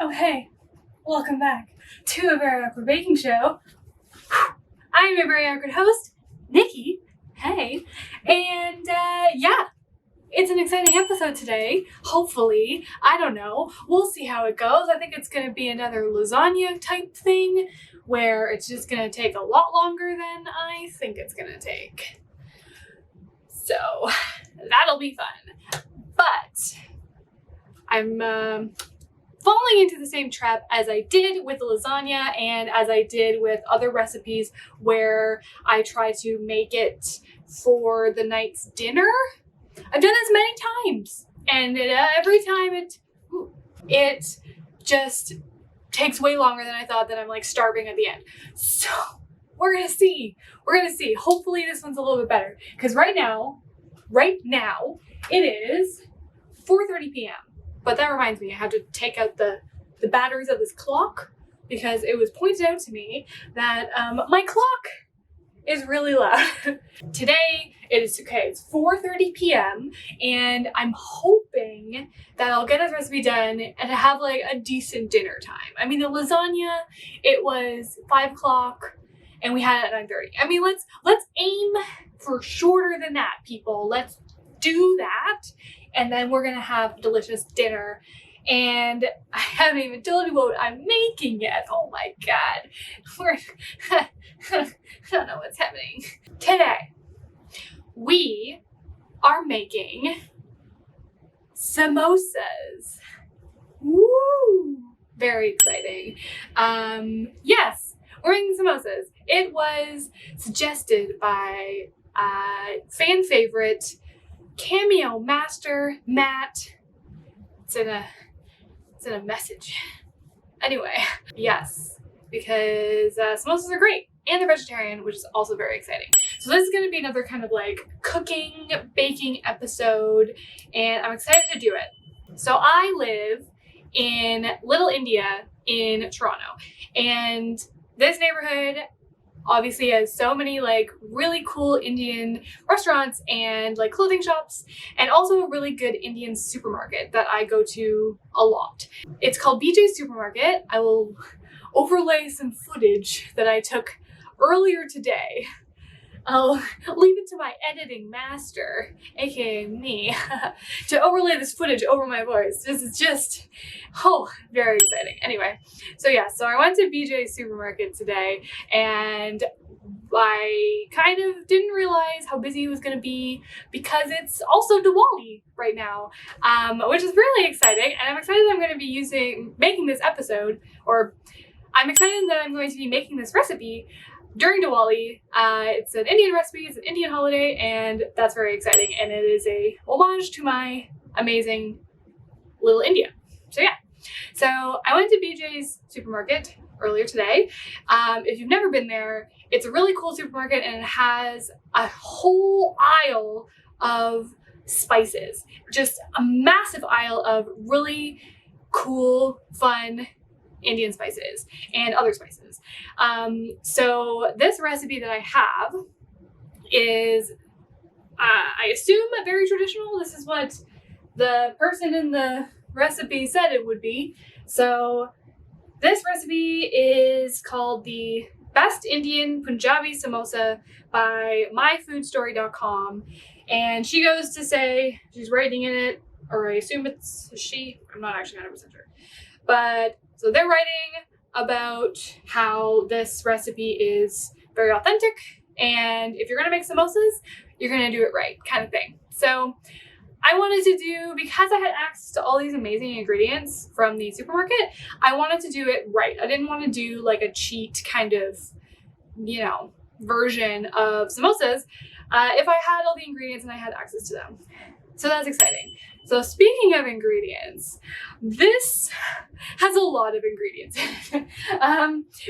Oh hey, welcome back to a Very Awkward Baking Show. I'm your very awkward host, Nikki. Hey, and yeah, it's an exciting episode today. Hopefully, I don't know. We'll see how it goes. I think it's gonna be another lasagna type thing where it's just gonna take a lot longer than I think it's gonna take. So that'll be fun. But I'm falling into the same trap as I did with the lasagna and as I did with other recipes where I try to make it for the night's dinner. I've done this many times, and every time it just takes way longer than I thought, that I'm like starving at the end. So we're gonna see. Hopefully this one's a little bit better, because right now it is 4:30 p.m. But that reminds me, I had to take out the batteries of this clock because it was pointed out to me that my clock is really loud. Today it's 4:30 p.m. and I'm hoping that I'll get this recipe done and have like a decent dinner time. I mean, the lasagna, it was 5 o'clock and we had it at 9:30. I mean, let's aim for shorter than that, people. Let's do that. And then we're gonna have delicious dinner. And I haven't even told you what I'm making yet. Oh my God. I don't know what's happening. Today, we are making samosas. Woo! Very exciting. Yes, we're making samosas. It was suggested by fan favorite Cameo Master Matt. It's in a message. Anyway, yes, because samosas are great and they're vegetarian, which is also very exciting. So this is going to be another kind of like cooking, baking episode, and I'm excited to do it. So I live in Little India in Toronto, and this neighborhood obviously has so many like really cool Indian restaurants and like clothing shops, and also a really good Indian supermarket that I go to a lot. It's called BJ's Supermarket. I will overlay some footage that I took earlier today. I'll leave it to my editing master, aka me, to overlay this footage over my voice. This is just, very exciting. Anyway, so I went to BJ's Supermarket today, and I kind of didn't realize how busy it was going to be because it's also Diwali right now, which is really exciting. And I'm excited that I'm going to be making this episode, or I'm excited that I'm going to be making this recipe during Diwali. It's an Indian recipe, it's an Indian holiday, and that's very exciting. And it is a homage to my amazing Little India. So I went to BJ's Supermarket earlier today. If you've never been there, it's a really cool supermarket, and it has a whole aisle of spices. Just a massive aisle of really cool, fun Indian spices and other spices. So this recipe that I have is, I assume, very traditional. This is what the person in the recipe said it would be. So this recipe is called the Best Indian Punjabi Samosa by myfoodstory.com. And she goes to say, she's writing in it, or I assume it's she, I'm not actually 100% sure. But so they're writing about how this recipe is very authentic, and if you're gonna make samosas, you're gonna do it right, kind of thing. So I wanted to do, because I had access to all these amazing ingredients from the supermarket, I wanted to do it right. I didn't want to do like a cheat kind of, version of samosas if I had all the ingredients and I had access to them. So that's exciting. So speaking of ingredients, this has a lot of ingredients,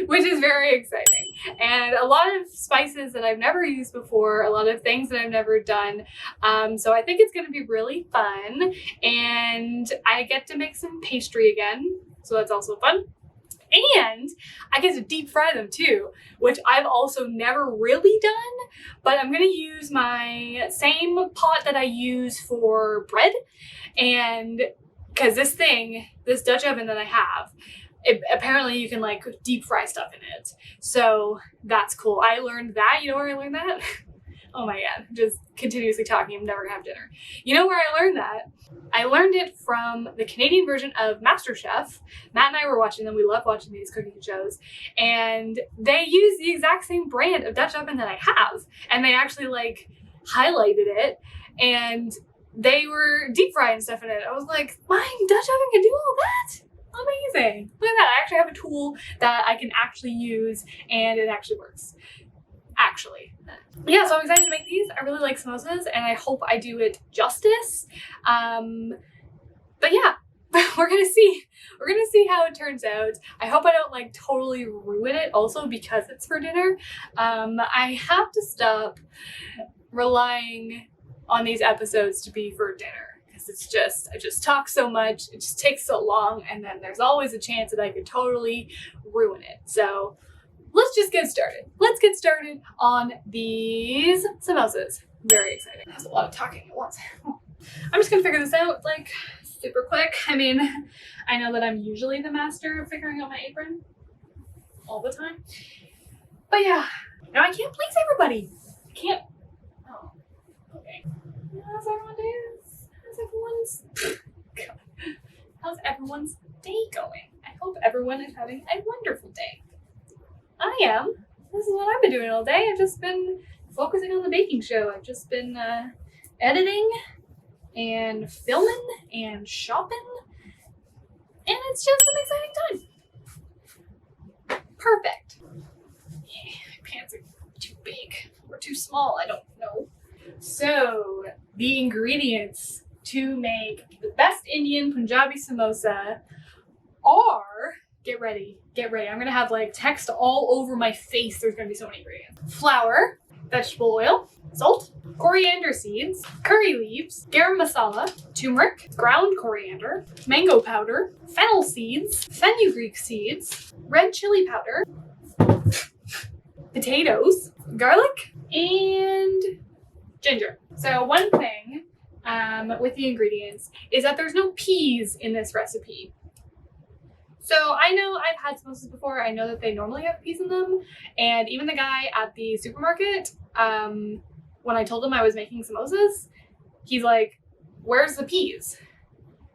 which is very exciting. And a lot of spices that I've never used before, a lot of things that I've never done. So I think it's gonna be really fun. And I get to make some pastry again, so that's also fun. And I get to deep fry them too, which I've also never really done, but I'm gonna use my same pot that I use for bread and because this Dutch oven that I have, apparently you can like deep fry stuff in it. So that's cool. I learned that. You know where I learned that? Oh my god, just continuously talking. I'm never gonna have dinner. You know where I learned that? I learned it from the Canadian version of MasterChef. Matt and I were watching them. We love watching these cooking shows. And they use the exact same brand of Dutch oven that I have. And they actually like highlighted it. And they were deep frying stuff in it. I was like, my Dutch oven can do all that? Amazing. Look at that. I actually have a tool that I can actually use and it actually works. Actually. Yeah, so I'm excited to make these. I really like samosas and I hope I do it justice. But yeah, we're gonna see. We're gonna see how it turns out. I hope I don't like totally ruin it also because it's for dinner. I have to stop relying on these episodes to be for dinner because it's just, I just talk so much, it just takes so long, and then there's always a chance that I could totally ruin it. So let's just get started. Let's get started on these samosas. Very exciting. That's a lot of talking at once. I'm just gonna figure this out like super quick. I mean, I know that I'm usually the master of figuring out my apron all the time. But yeah, now I can't please everybody. I can't. Oh, okay. How's everyone doing? How's everyone's day going? I hope everyone is having a wonderful day. I am. This is what I've been doing all day. I've just been focusing on the baking show. I've just been editing and filming and shopping. And it's just an exciting time. Perfect. Yeah, my pants are too big or too small. I don't know. So, the ingredients to make the best Indian Punjabi samosa are, get ready. I'm gonna have like text all over my face. There's gonna be so many ingredients. Flour, vegetable oil, salt, coriander seeds, curry leaves, garam masala, turmeric, ground coriander, mango powder, fennel seeds, fenugreek seeds, red chili powder, potatoes, garlic, and ginger. So one thing with the ingredients is that there's no peas in this recipe. So I know I've had samosas before. I know that they normally have peas in them. And even the guy at the supermarket, when I told him I was making samosas, he's like, where's the peas?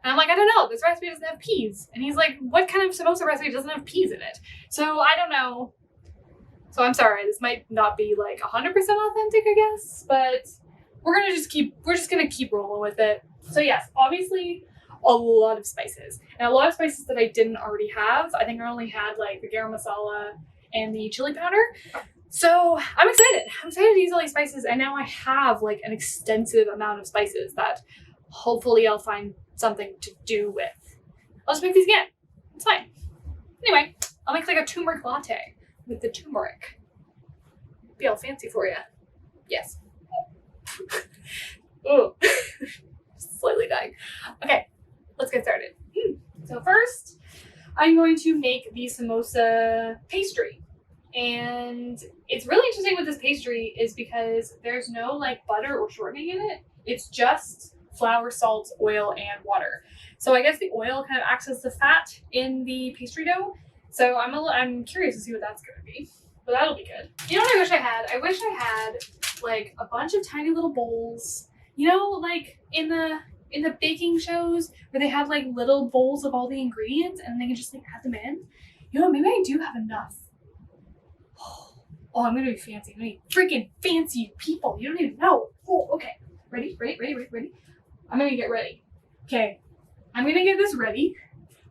And I'm like, I don't know. This recipe doesn't have peas. And he's like, what kind of samosa recipe doesn't have peas in it? So I don't know. So I'm sorry. This might not be like 100% authentic, I guess. But we're just gonna keep rolling with it. So yes, obviously, a lot of spices. And a lot of spices that I didn't already have. I think I only had like the garam masala and the chili powder. So I'm excited. I'm excited to use all these spices. And now I have like an extensive amount of spices that hopefully I'll find something to do with. I'll just make these again. It's fine. Anyway, I'll make like a turmeric latte with the turmeric. Be all fancy for you. Yes. Oh, slightly dying. Okay. Let's get started. So first, I'm going to make the samosa pastry. And it's really interesting with this pastry is because there's no like butter or shortening in it. It's just flour, salt, oil, and water. So I guess the oil kind of acts as the fat in the pastry dough. So I'm curious to see what that's going to be. But that'll be good. You know what I wish I had? I wish I had like a bunch of tiny little bowls. You know, like in the baking shows where they have like little bowls of all the ingredients and they can just like add them in. You know, maybe I do have enough. Oh, I'm gonna be fancy. I'm gonna be freaking fancy, people. You don't even know. Oh, okay. Ready? I'm gonna get ready. Okay. I'm gonna get this ready.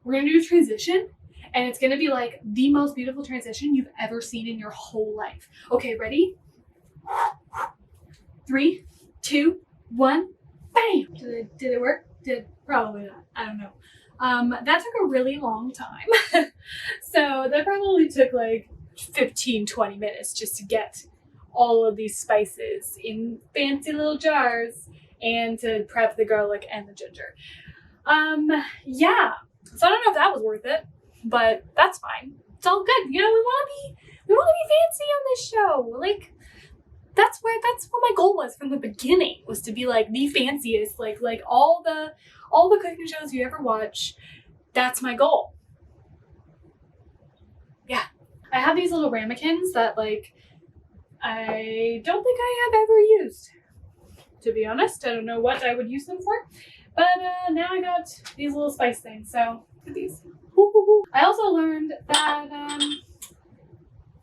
We're gonna do a transition and it's gonna be like the most beautiful transition you've ever seen in your whole life. Okay, ready? 3, 2, 1. Bam! Did it work? Probably not. I don't know. That took a really long time. So that probably took like 15-20 minutes just to get all of these spices in fancy little jars and to prep the garlic and the ginger. Yeah. So I don't know if that was worth it, but that's fine. It's all good. You know, we wanna be fancy on this show. Like, that's what my goal was from the beginning, was to be like the fanciest, like all the cooking shows you ever watch. That's my goal. Yeah. I have these little ramekins that like I don't think I have ever used. To be honest, I don't know what I would use them for, but now I got these little spice things. So look at these. I also learned that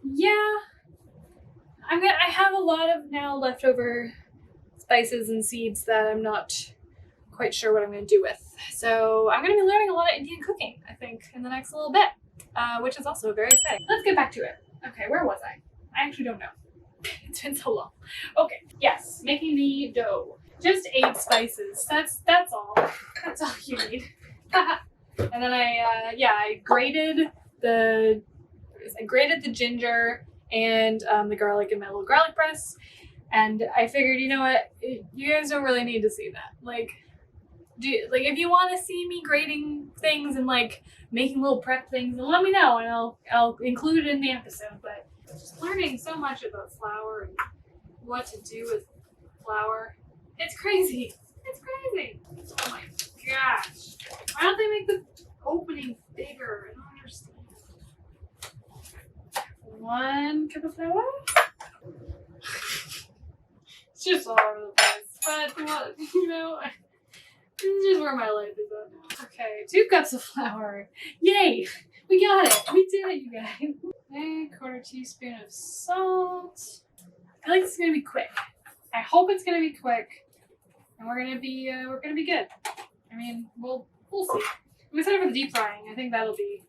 yeah, I have a lot of now leftover spices and seeds that I'm not quite sure what I'm going to do with. So I'm going to be learning a lot of Indian cooking, I think, in the next little bit, which is also very exciting. Let's get back to it. Okay, where was I? I actually don't know. It's been so long. Okay, yes, making the dough. Just 8 spices. That's all. That's all you need. And then I grated the ginger and the garlic in my little garlic press. And I figured, you know what, you guys don't really need to see that. Like if you want to see me grating things and like making little prep things, then let me know and I'll include it in the episode. But just learning so much about flour and what to do with flour. It's crazy. It's crazy. Oh my gosh. Why don't they make the opening bigger? I don't understand. 1 cup of flour. It's just all over the place. But what, you know, this is just where my life is at now. Okay, 2 cups of flour. Yay! We got it. We did it, you guys. A 1/4 teaspoon of salt. I feel like it's gonna be quick. I hope it's gonna be quick, and we're gonna be good. I mean, we'll see. I'm excited for the deep frying. I think that'll be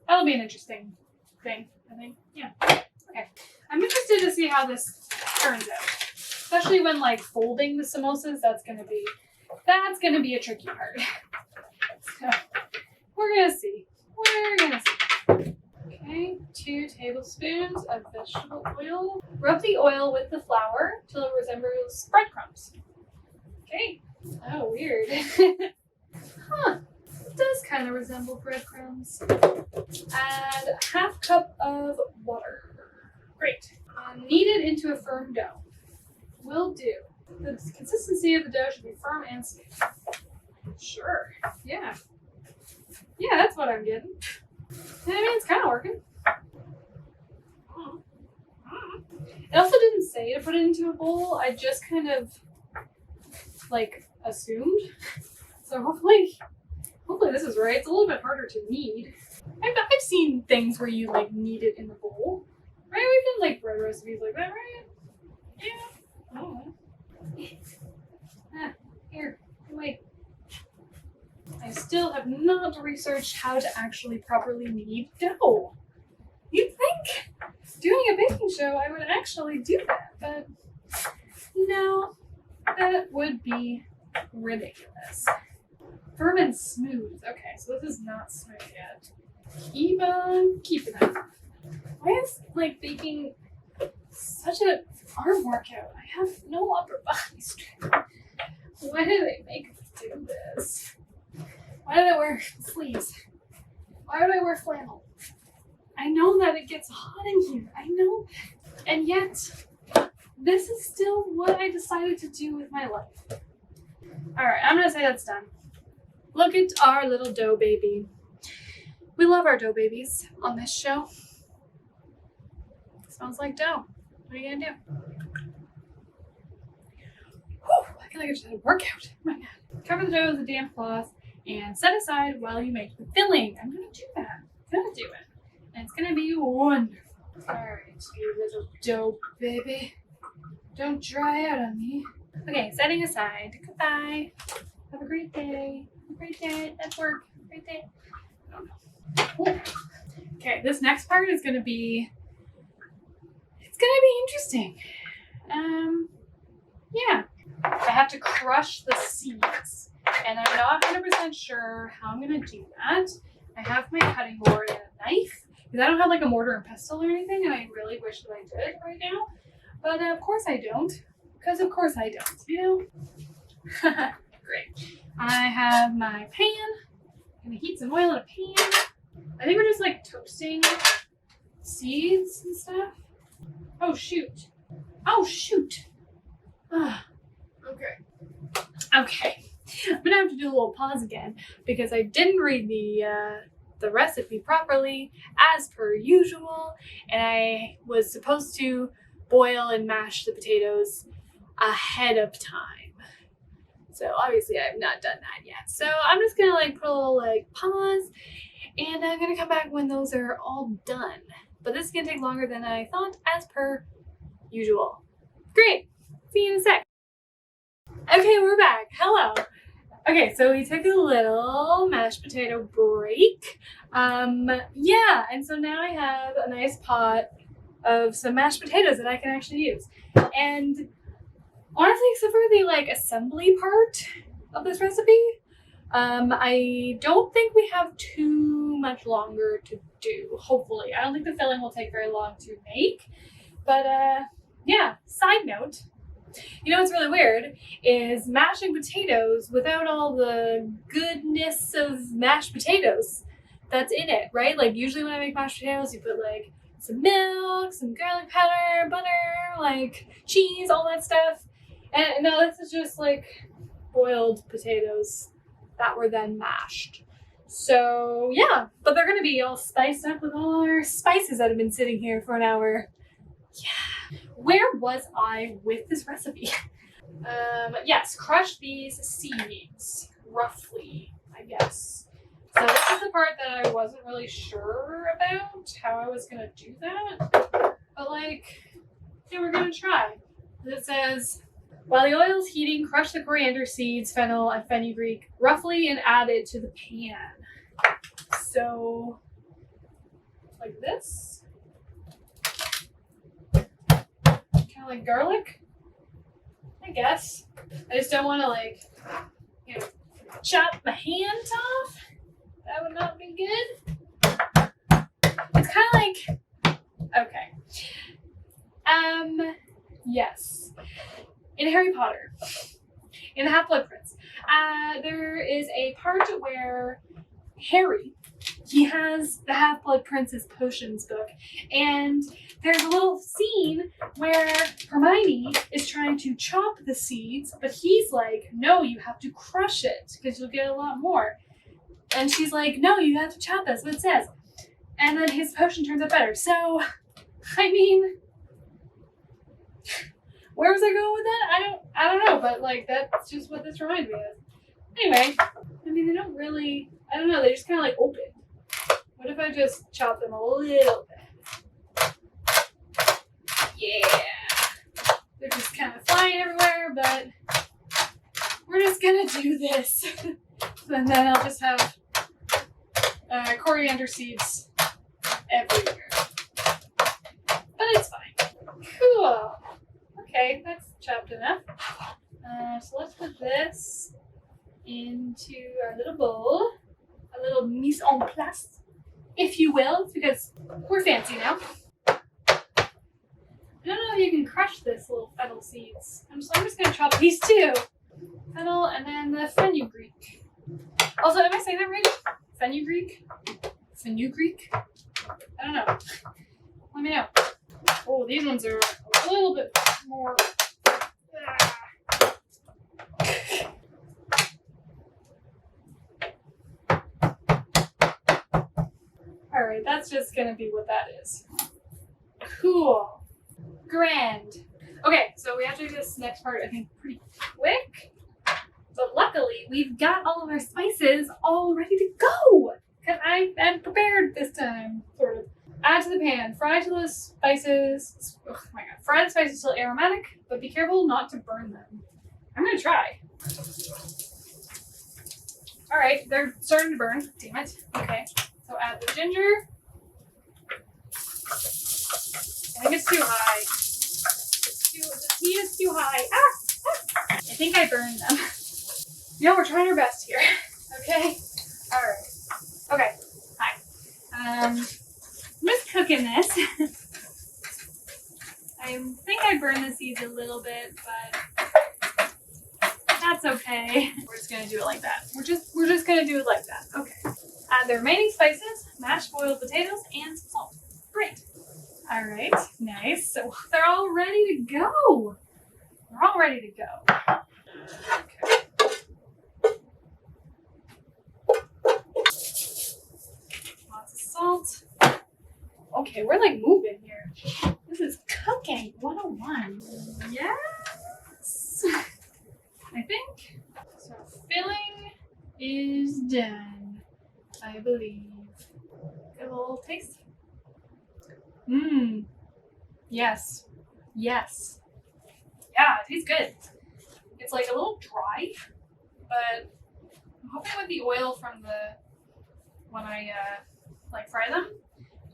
an interesting thing. I think, yeah. Okay, I'm interested to see how this turns out, especially when like folding the samosas. That's gonna be a tricky part. So we're gonna see. Okay, 2 tablespoons of vegetable oil. Rub the oil with the flour till it resembles breadcrumbs. Okay. Oh, weird. Huh. It does kind of resemble breadcrumbs. Add 1/2 cup of water. Great. Knead it into a firm dough. Will do. The consistency of the dough should be firm and smooth. Sure. Yeah. Yeah, that's what I'm getting. I mean, it's kind of working. It also didn't say to put it into a bowl. I just kind of like assumed. So hopefully this is right. It's a little bit harder to knead. I've seen things where you like knead it in the bowl. Right? We've done like bread recipes like that, right? Yeah. I don't know. Here, wait. I still have not researched how to actually properly knead dough. You'd think doing a baking show I would actually do that, but no, that would be ridiculous. Firm and smooth. Okay, so this is not smooth yet. Keep on keeping it. Why is like baking such an arm workout? I have no upper body strength. Why do they make me do this? Why did I wear sleeves? Why would I wear flannel? I know that it gets hot in here. I know. And yet, this is still what I decided to do with my life. Alright, I'm going to say that's done. Look at our little dough baby. We love our dough babies on this show. Smells like dough. What are you going to do? Whew, I feel like I just had a workout. Oh my God. Cover the dough with a damp cloth and set aside while you make the filling. I'm going to do that. I'm going to do it. And it's going to be wonderful. Alright, you little dough baby. Don't dry out on me. Okay, setting aside. Goodbye. Have a great day. Have a great day at work. Great day. I don't know. Okay, this next part is going to be... It's going to be interesting. Yeah. I have to crush the seeds. And I'm not 100% sure how I'm going to do that. I have my cutting board and a knife. Because I don't have like a mortar and pestle or anything. And I really wish that I did right now. But of course I don't. Because of course I don't, you know? Great. I have my pan. I'm going to heat some oil in a pan. I think we're just like toasting seeds and stuff. Oh shoot. Oh, shoot. Okay. Okay. I'm gonna have to do a little pause again because I didn't read the recipe properly as per usual, and I was supposed to boil and mash the potatoes ahead of time. So obviously I've not done that yet. So I'm just gonna like put a little like pause, and I'm gonna come back when those are all done. But this is gonna take longer than I thought as per usual. Great. See you in a sec. Okay, we're back. Hello. Okay, so we took a little mashed potato break. Yeah, and so now I have a nice pot of some mashed potatoes that I can actually use. And honestly, except for the like assembly part of this recipe, I don't think we have too much longer to do, hopefully. I don't think the filling will take very long to make. But yeah, side note, you know what's really weird is mashing potatoes without all the goodness of mashed potatoes that's in it, right? Like usually when I make mashed potatoes, you put like some milk, some garlic powder, butter, like cheese, all that stuff. And no, this is just like boiled potatoes that were then mashed. So yeah, but they're gonna be all spiced up with all our spices that have been sitting here for an hour. Yeah. Where was I with this recipe? Yes, crush these seeds, roughly, I guess. So this is the part that I wasn't really sure about, how I was gonna do that. But like, yeah, we're gonna try. It says, while the oil is heating, crush the coriander seeds, fennel, and fenugreek roughly and add it to the pan. So, like this. Kind of like garlic, I guess. I just don't want to like, you know, chop my hands off. That would not be good. It's kind of like, okay. Yes. In Harry Potter, in the Half-Blood Prince, there is a part where Harry, he has the Half-Blood Prince's potions book, and there's a little scene where Hermione is trying to chop the seeds, but he's like, no, you have to crush it because you'll get a lot more. And she's like, no, you have to chop it, that's what it says. And then his potion turns out better. So, I mean, where was I going with that? I don't know, but like that's just what this reminds me of. Anyway, I mean, they don't really, I don't know, they just kind of like open. What if I just chop them a little bit? Yeah. They're just kind of flying everywhere, but we're just gonna do this. And then I'll just have coriander seeds everywhere. But it's fine. Cool. Okay, that's chopped enough. So let's put this into our little bowl. A little mise en place, if you will, because we're fancy now. I don't know if you can crush this little fennel seeds. I'm just gonna chop these two. Fennel and then the fenugreek. Also, am I saying that right? Fenugreek? Fenugreek? I don't know. Let me know. Oh, these ones are a little bit more. Alright, that's just gonna be what that is. Cool. Grand. Okay, so we have to do this next part, I think, pretty quick. But luckily, we've got all of our spices all ready to go. Because I am prepared this time, sort of. Add to the pan. Fry to the spices. Oh my god. Fry the spices till aromatic, but be careful not to burn them. I'm gonna try. Alright, they're starting to burn. Damn it. Okay. So add the ginger. I think it's too high. The heat is too high. I think I burned them. You know, we're trying our best here. Okay? Alright. Okay. Hi. I'm just cooking this. I think I burned the seeds a little bit, but that's okay. We're just gonna do it like that. We're just gonna do it like that. Okay. Add the remaining spices, mashed boiled potatoes, and salt. Great. All right, nice. So they're all ready to go. They're all ready to go. Okay. Lots of salt. Okay, we're like moving here. This is cooking 101. Yes. I think. So filling is done, I believe. Get a little taste. Mmm. Yes. Yes. Yeah, it tastes good. It's like a little dry, but I'm hoping with the oil from the when I like fry them,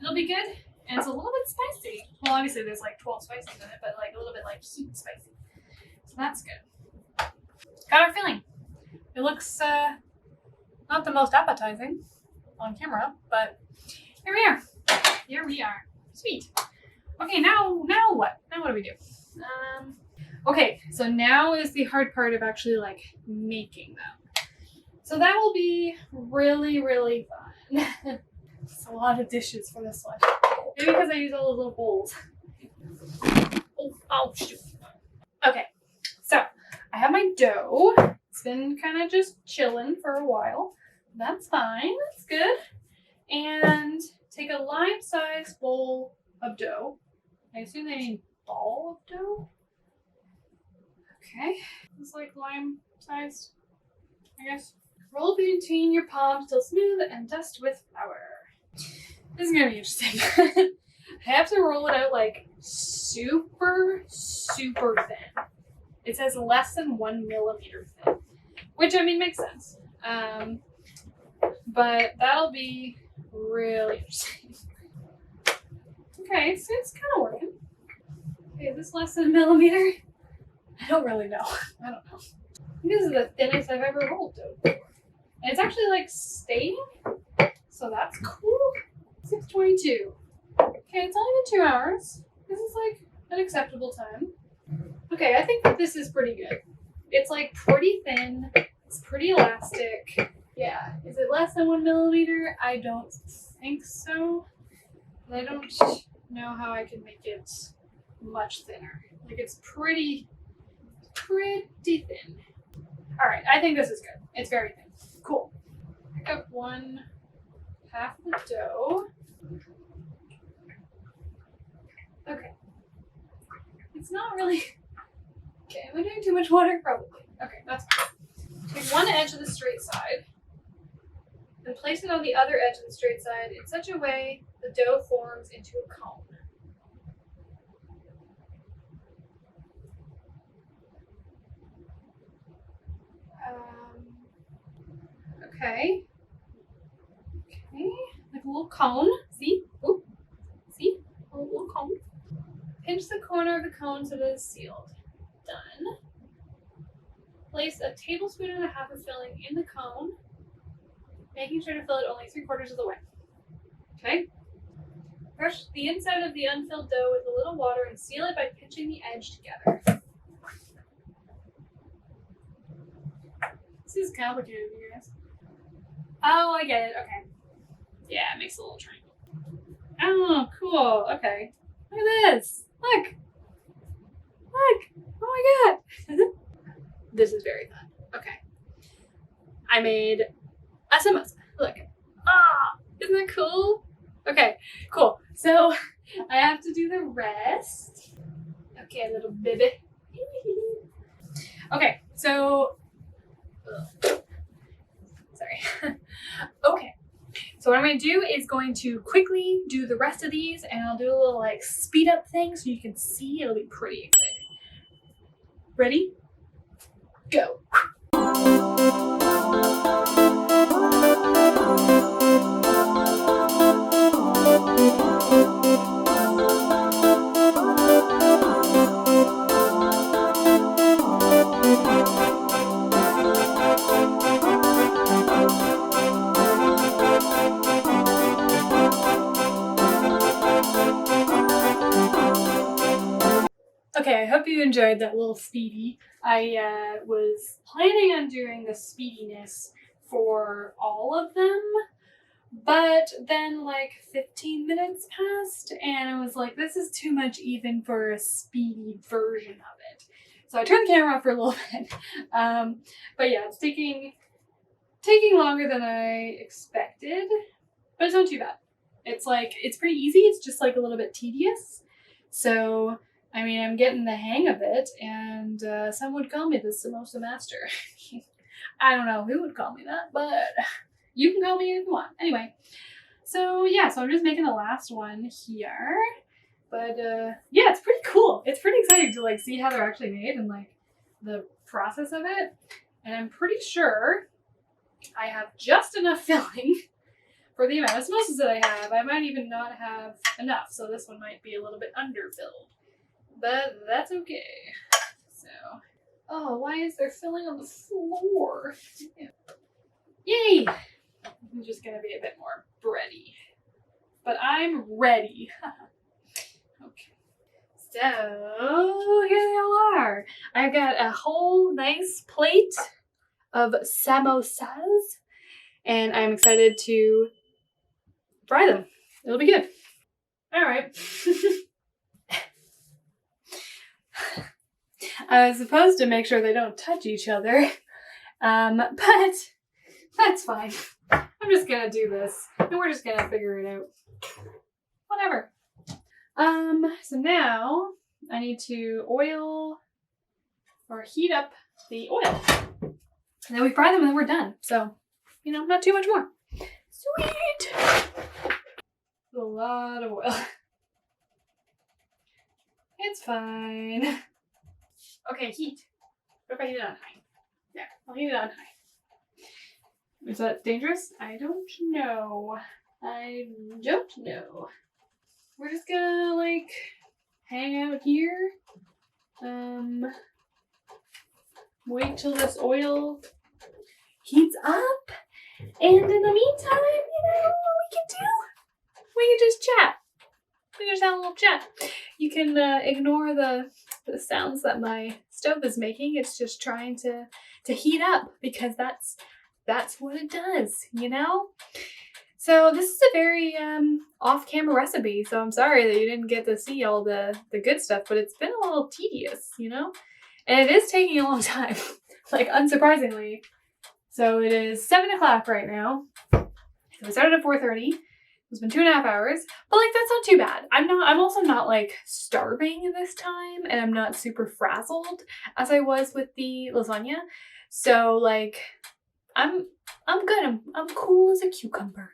it'll be good. And it's a little bit spicy. Well, obviously there's like 12 spices in it, but like a little bit like heat spicy. So that's good. Got our filling. It looks not the most appetizing on camera, but here we are. Here we are. Sweet. Okay, now what? Now what do we do? Okay, so now is the hard part of actually like making them. So that will be really, really fun. It's a lot of dishes for this one. Maybe because I use all those little bowls. Oh, shoot. Okay, so I have my dough. It's been kind of just chilling for a while. That's fine. That's good. And take a lime-sized bowl of dough. I assume they mean ball of dough. Okay, it's like lime-sized, I guess. Roll between your palms till smooth and dust with flour. This is gonna be interesting. I have to roll it out like super, super thin. It says less than 1 millimeter thin, which I mean makes sense. But that'll be really interesting. Okay, so it's kind of working. Okay, is this less than a millimeter? I don't really know. I don't know. I think this is the thinnest I've ever rolled dough before. And it's actually like staying, so that's cool. 6:22. Okay, it's only been 2 hours. This is like an acceptable time. Okay, I think that this is pretty good. It's like pretty thin. It's pretty elastic. Yeah. Is it less than 1 millimeter? I don't think so. But I don't know how I can make it much thinner. Like it's pretty thin. All right, I think this is good. It's very thin. Cool. Pick up 1/2 of the dough. Okay. It's not really. Okay, am I doing too much water? Probably. Okay, that's fine. Take one edge of the straight side and place it on the other edge of the straight side in such a way the dough forms into a cone. Okay. Okay, like a little cone. See? Oop. See? A little cone. Pinch the corner of the cone so that it's sealed. Done. Place a tablespoon and a half of filling in the cone, making sure to fill it only 3/4 of the way. Okay? Brush the inside of the unfilled dough with a little water and seal it by pinching the edge together. This is complicated, you guys. Oh, I get it. Okay. Yeah, it makes a little triangle. Oh, cool. Okay. Look at this. Look. Look. Oh my god. This is very fun. Okay. I made a samosa. Look. Ah, isn't that cool? Okay, cool. So I have to do the rest. Okay, little baby. Okay, so sorry. Okay. So what I'm going to do is going to quickly do the rest of these, and I'll do a little like speed up thing so you can see. It'll be pretty exciting. Ready? Go. Okay, I hope you enjoyed that little speedy. I was planning on doing the speediness for all of them, But then like 15 minutes passed and I was like, this is too much even for a speedy version of it. So I turned the camera off for a little bit. But yeah, it's taking longer than I expected, but it's not too bad. It's pretty easy. It's just like a little bit tedious. So, I mean, I'm getting the hang of it, and some would call me the Samosa Master. I don't know who would call me that, but you can call me if you want. Anyway, so yeah, so I'm just making the last one here. But yeah, it's pretty cool. It's pretty exciting to like see how they're actually made and like the process of it. And I'm pretty sure I have just enough filling for the amount of samosas that I have. I might even not have enough, so this one might be a little bit underfilled. But that's okay. So, oh, why is there filling on the floor? Yay! I'm just gonna be a bit more bready. But I'm ready. Okay. So, here they are. I've got a whole nice plate of samosas, and I'm excited to fry them. It'll be good. All right. I was supposed to make sure they don't touch each other, but that's fine. I'm just gonna do this, and we're just gonna figure it out. Whatever. So now I need to oil or heat up the oil. And then we fry them and then we're done. So, you know, not too much more. Sweet! A lot of oil. It's fine. Okay, heat. What if I heat it on high? Yeah, I'll heat it on high. Is that dangerous? I don't know. We're just gonna like hang out here. Wait till this oil heats up. And in the meantime, you know what we can do? We can just chat. We can just have a little chat. You can ignore the sounds that my stove is making. It's just trying to heat up because that's what it does, you know? So this is a very off-camera recipe, so I'm sorry that you didn't get to see all the good stuff, but it's been a little tedious, you know? And it is taking a long time, like unsurprisingly. So it is 7 o'clock right now. So we started at 4:30. It's been 2.5 hours, but like that's not too bad. I'm also not like starving this time, and I'm not super frazzled as I was with the lasagna. So like I'm good. I'm cool as a cucumber.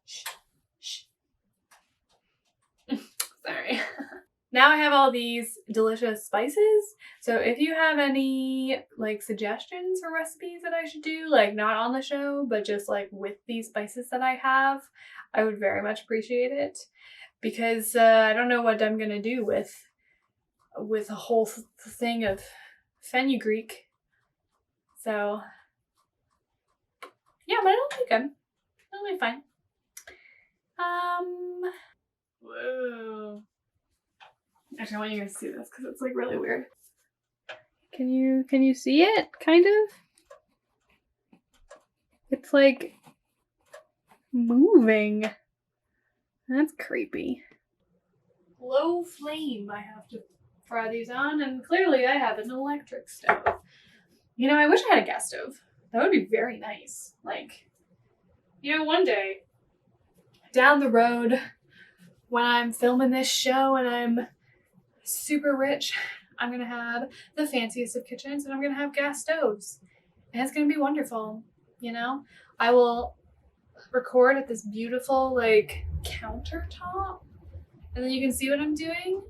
Shh. Sorry. Now I have all these delicious spices. So if you have any like suggestions for recipes that I should do, like not on the show, but just like with these spices that I have, I would very much appreciate it. Because I don't know what I'm gonna do with a whole thing of fenugreek. So yeah, but it'll be good. It'll be fine. Whoa. Actually, I want you guys to see this because it's like really weird. Can you see it? Kind of? It's like moving. That's creepy. Low flame I have to fry these on, and clearly I have an electric stove. You know, I wish I had a gas stove. That would be very nice. Like, you know, one day down the road when I'm filming this show and I'm super rich, I'm gonna have the fanciest of kitchens and I'm gonna have gas stoves. And it's gonna be wonderful, you know? I will record at this beautiful like countertop and then you can see what I'm doing.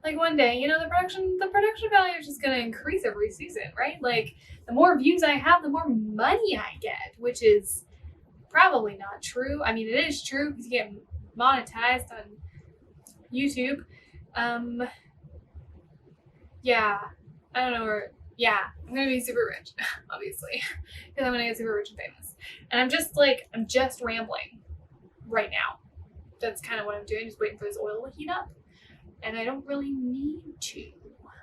Like one day, you know, the production value is just gonna increase every season, right? Like the more views I have, the more money I get, which is probably not true. I mean, it is true because you get monetized on YouTube. Yeah, I don't know where. Yeah, I'm gonna be super rich, obviously, because I'm gonna get super rich and famous. And I'm just rambling right now. That's kind of what I'm doing, just waiting for this oil to heat up. And I don't really need to.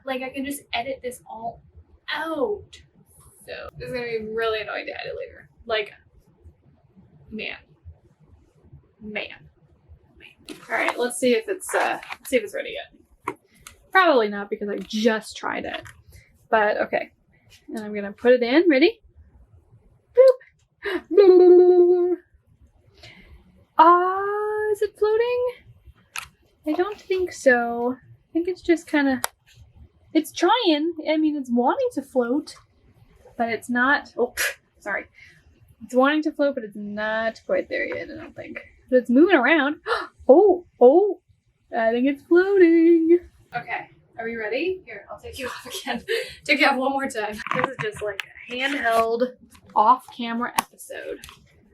Like, I can just edit this all out. So this is gonna be really annoying to edit later. Like, man. All right, let's see if it's ready yet. Probably not because I just tried it. But okay, and I'm gonna put it in. Ready? Boop. Is it floating? I don't think so. I think it's just kind of. It's trying. I mean, it's wanting to float, but it's not. Oh, sorry. It's wanting to float, but it's not quite there yet. I don't think. But it's moving around. Oh! I think it's floating. Okay, are we ready? Here, I'll take you off again. Take you off one more time. This is just like a handheld, off-camera episode.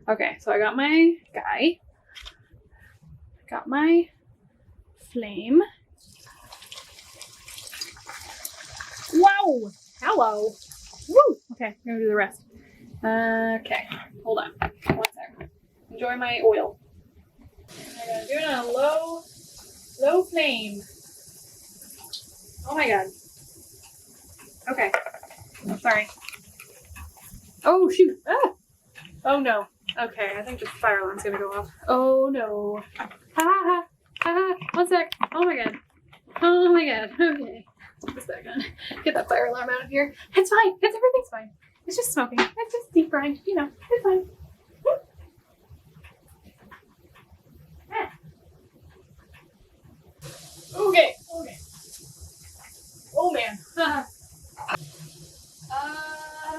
Okay, so I got my guy. Got my flame. Wow! Hello! Woo! Okay, I'm gonna do the rest. Okay, hold on. 1 second. Enjoy my oil. I'm gonna do it on a low flame. Oh my god. Okay. Sorry. Oh shoot! Ah! Oh no. Okay, I think the fire alarm's gonna go off. Oh no. Ha ha ha. 1 sec. Oh my god. Oh my god. Okay. Put this back on. Get that fire alarm out of here. It's fine. Everything's fine. It's just smoking. It's just deep frying. You know, it's fine. Okay. Oh man.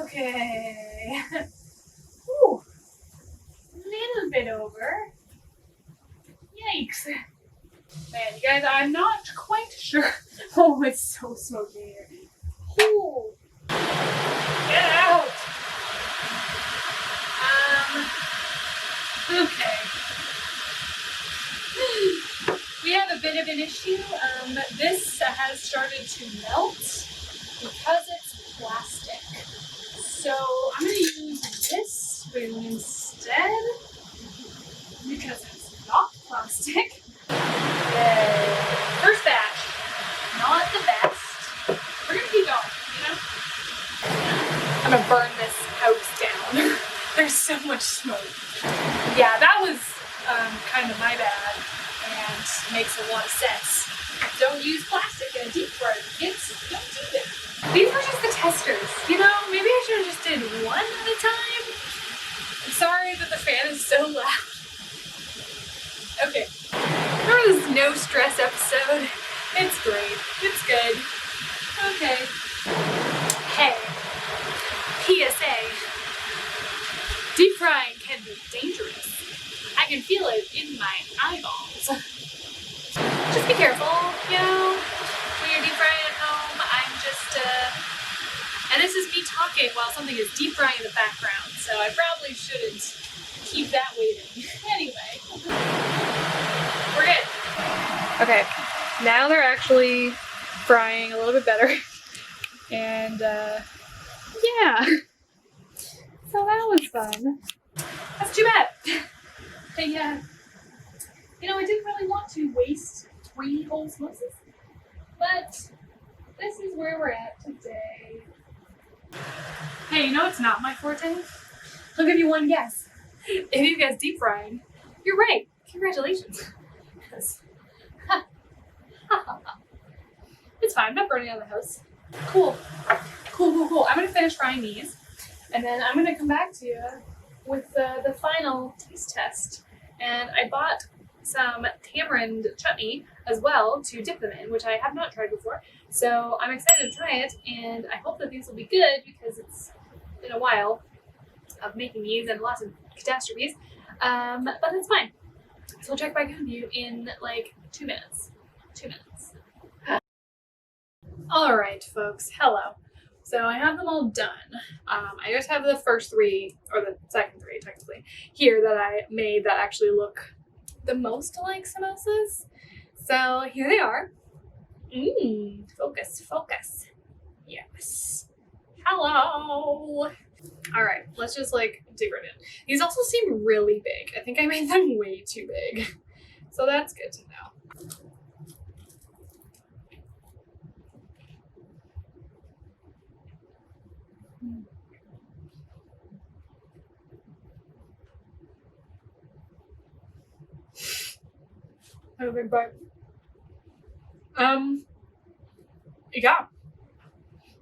Okay. Ooh. Little bit over. Yikes. Man, you guys, I'm not quite sure. Oh, it's so smoky here. Ooh. Get out. Okay. We have a bit of an issue. This has started to melt because it's plastic. So I'm going to use this spoon instead because it's not plastic. Yay. First batch. Not the best. We're going to keep going, you know? I'm going to burn this house down. There's so much smoke. Yeah, that was kind of my bad. And makes a lot of sense. Don't use plastic in a deep fryer, kids. Don't do that. These were just the testers, you know? Maybe I should have just did one at a time. I'm sorry that the fan is so loud. Okay. Remember this no stress episode? It's great. It's good. Okay. Hey. PSA. Deep frying can be dangerous. I can feel it in my eyeballs. Just be careful, you know, when you're deep frying at home. I'm just, and this is me talking while something is deep frying in the background, so I probably shouldn't keep that waiting. Anyway, we're good. Okay, now they're actually frying a little bit better, and, yeah. So that was fun. That's too bad. Hey, you know, I didn't really want to waste 3 whole samosas, but this is where we're at today. Hey, you know it's not my forte? I'll give you one guess. If you guys deep fried, you're right. Congratulations. Yes. It's fine. I'm not burning out of the house. Cool. I'm gonna finish frying these, and then I'm gonna come back to you with the final taste test. And I bought some tamarind chutney as well to dip them in, which I have not tried before. So I'm excited to try it, and I hope that these will be good because it's been a while of making these and lots of catastrophes. But that's fine. So I'll check back with you in like 2 minutes. 2 minutes. All right, folks. Hello. So I have them all done. I just have the first 3, or the second 3 technically, here that I made that actually look the most like samosas. So here they are. Focus. Yes. Hello. All right, let's just like dig right in. These also seem really big. I think I made them way too big. So that's good to know. have a big bite. Yeah.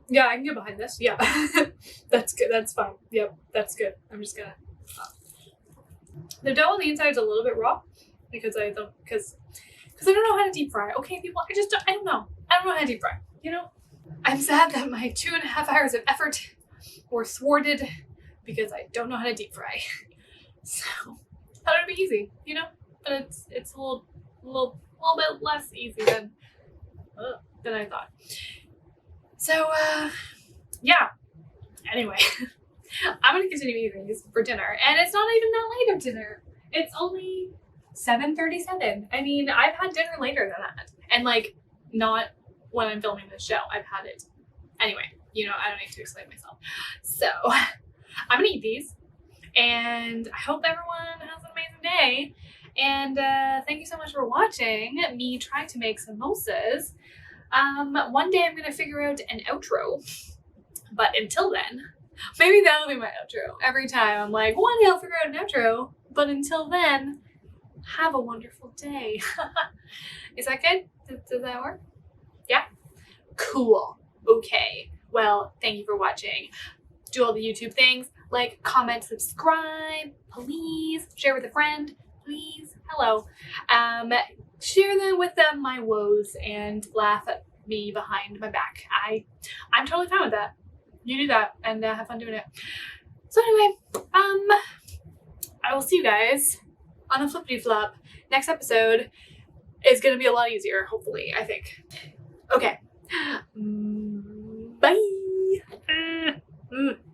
Yeah, I can get behind this. Yeah. That's good. That's fine. Yep, that's good. I'm just gonna. The dough on the inside is a little bit raw because I don't know how to deep fry. Okay, people, I don't know. I don't know how to deep fry. You know, I'm sad that my 2.5 hours of effort were thwarted because I don't know how to deep fry. So I thought it'd be easy, you know, but it's a little bit less easy than I thought. So yeah. Anyway, I'm gonna continue eating these for dinner, and it's not even that late of dinner. It's only 7:37. I mean, I've had dinner later than that, and like not when I'm filming this show. I've had it anyway. You know, I don't need to explain myself. So I'm gonna eat these, and I hope everyone has an amazing day. And thank you so much for watching me try to make samosas. One day I'm gonna figure out an outro, but until then, maybe that'll be my outro. Every time I'm like, one day I'll figure out an outro, but until then, have a wonderful day. Is that good? Does that work? Yeah? Cool. Okay. Well, thank you for watching. Do all the YouTube things. Like, comment, subscribe, please. Share with a friend, please. Hello. Share them with them my woes and laugh at me behind my back. I'm totally fine with that. You do that and have fun doing it. So anyway, I will see you guys on a flippity flop. Next episode is gonna be a lot easier, hopefully, I think. Okay. Bye.